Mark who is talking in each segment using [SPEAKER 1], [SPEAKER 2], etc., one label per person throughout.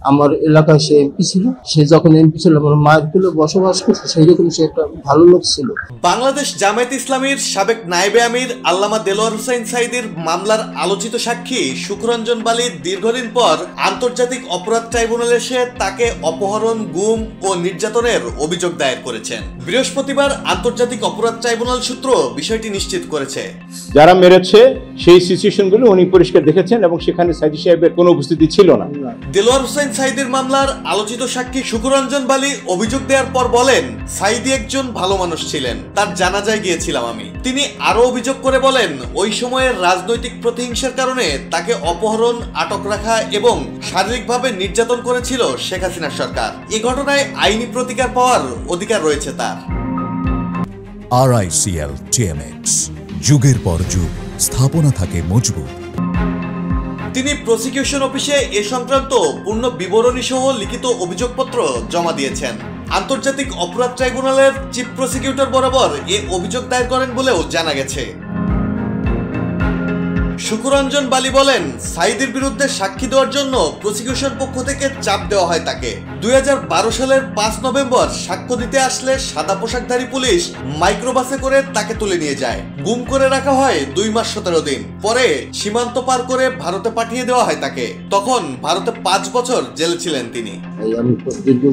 [SPEAKER 1] আমার এলাকায় সে এমপি ছিল, সে যখন এমপি ছিল আমার মায়ের কুলে বসবাস করছে, সেই রকম সে একটা ভালো লোক ছিল।
[SPEAKER 2] বাংলাদেশ জামায়াত ইসলামীর সাবেক নায়েবে আমির আল্লামা দেলোয়ার হোসেন সাঈদীর মামলার আলোচিত সাক্ষী সুখরঞ্জন বালী দীর্ঘদিন পর আন্তর্জাতিক অপরাধ ট্রাইব্যুনালে এসে তাকে অপহরণ, গুম ও নির্যাতনের অভিযোগ দায়ের করেছেন। বৃহস্পতিবার আন্তর্জাতিক অপরাধ ট্রাইব্যুনাল সূত্র বিষয়টি নিশ্চিত করেছে।
[SPEAKER 3] যারা মেরেছে সেই সিচুয়েশনগুলো উনি পরিষ্কার দেখেছেন এবং সেখানে সাঈদী সাহেবের কোনো উপস্থিতি ছিল না।
[SPEAKER 2] দেলোয়ার হোসেন সাঈদীর মামলার আলোচিত সাক্ষী সুখরঞ্জন বালী অভিযোগ দেওয়ার পর বলেন, সাঈদী একজন ভালো মানুষ ছিলেন, তার জানাজায় গিয়েছিলাম আমি। তিনি আরো অভিযোগ করে বলেন, ওই সময়ের রাজনৈতিক প্রতিহিংসার কারণে তাকে অপহরণ, আটক রাখা এবং শারীরিকভাবে নির্যাতন করেছিল শেখ হাসিনার সরকার। এ ঘটনায় আইনি প্রতিকার পাওয়ার অধিকার রয়েছে তার।
[SPEAKER 4] RICL TMX, যুগের পর যুগ স্থাপনা থাকে মজবুত।
[SPEAKER 2] তিনি প্রসিকিউশন অফিসে এ সংক্রান্ত পূর্ণ বিবরণী সহ লিখিত অভিযোগপত্র জমা দিয়েছেন। আন্তর্জাতিক অপরাধ ট্রাইব্যুনালের চিফ প্রসিকিউটর বরাবর এ অভিযোগ দায়ের করেন বলেও জানা গেছে। সুখরঞ্জন বালী বলেন, সাঈদীর বিরুদ্ধে সাক্ষী দেওয়ার জন্য প্রসিকিউশন পক্ষ থেকে চাপ দেওয়া হয় তাকে। 2012 সালের 5 নভেম্বর সাক্ষ্য দিতে আসলে সাদা পোশাকধারী পুলিশ মাইক্রোবাসে করে তাকে তুলে নিয়ে যায়। গুম করে রাখা হয় 2 মাস 17 দিন। পরে সীমান্ত পার করে ভারতে পাঠিয়ে দেওয়া হয় তাকে। তখন ভারতে 5 বছর জেলে ছিলেন তিনি।
[SPEAKER 1] আমি দীর্ঘ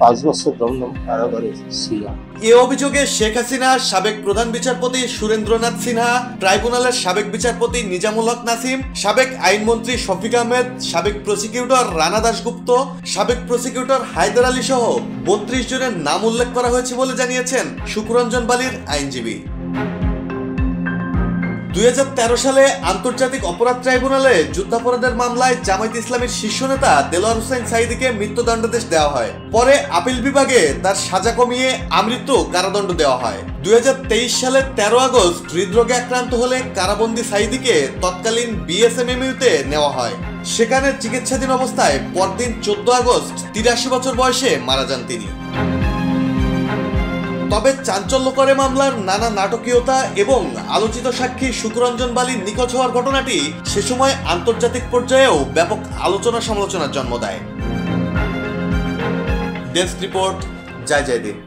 [SPEAKER 1] 5 বছর দমদম কারাগারে ছিলাম।
[SPEAKER 2] এ অভিযোগে শেখ হাসিনা, সাবেক প্রধান বিচারপতি সুরেন্দ্রনাথ সিনহা, ট্রাইব্যুনালের সাবেক বিচারপতি নিজামুল হক নাসিম, সাবেক আইনমন্ত্রী শফিক আহমেদ, সাবেক প্রসিকিউটর রানা দাশগুপ্ত, সাবেক প্রসিকিউটর হায়দার আলী সহ 32 জনের নাম উল্লেখ করা হয়েছে বলে জানিয়েছেন সুখরঞ্জন বালীর আইনজীবী। 2013 সালে আন্তর্জাতিক অপরাধ ট্রাইব্যুনালে যুদ্ধাপরাধের মামলায় জামায়াত ইসলামীর শীর্ষ নেতা দেলোয়ার হোসেন সাঈদীকে মৃত্যুদণ্ডাদেশ দেওয়া হয়। পরে আপিল বিভাগে তার সাজা কমিয়ে আমৃত্যু কারাদণ্ড দেওয়া হয়। 2023 সালের 13 আগস্ট হৃদরোগে আক্রান্ত হলে কারাবন্দী সাঈদীকে তৎকালীন বিএসএমএমইউতে নেওয়া হয়। সেখানে চিকিৎসাধীন অবস্থায় পরদিন 14 আগস্ট 83 বছর বয়সে মারা যান তিনি। তবে চাঞ্চল্যকর মামলার নানা নাটকীয়তা এবং আলোচিত সাক্ষী সুখরঞ্জন বালীর নিখোঁজ হওয়ার ঘটনাটি সে সময় আন্তর্জাতিক পর্যায়েও ব্যাপক আলোচনা সমালোচনার জন্ম দেয়। ডেস্ক রিপোর্ট, জয় জয় দিন।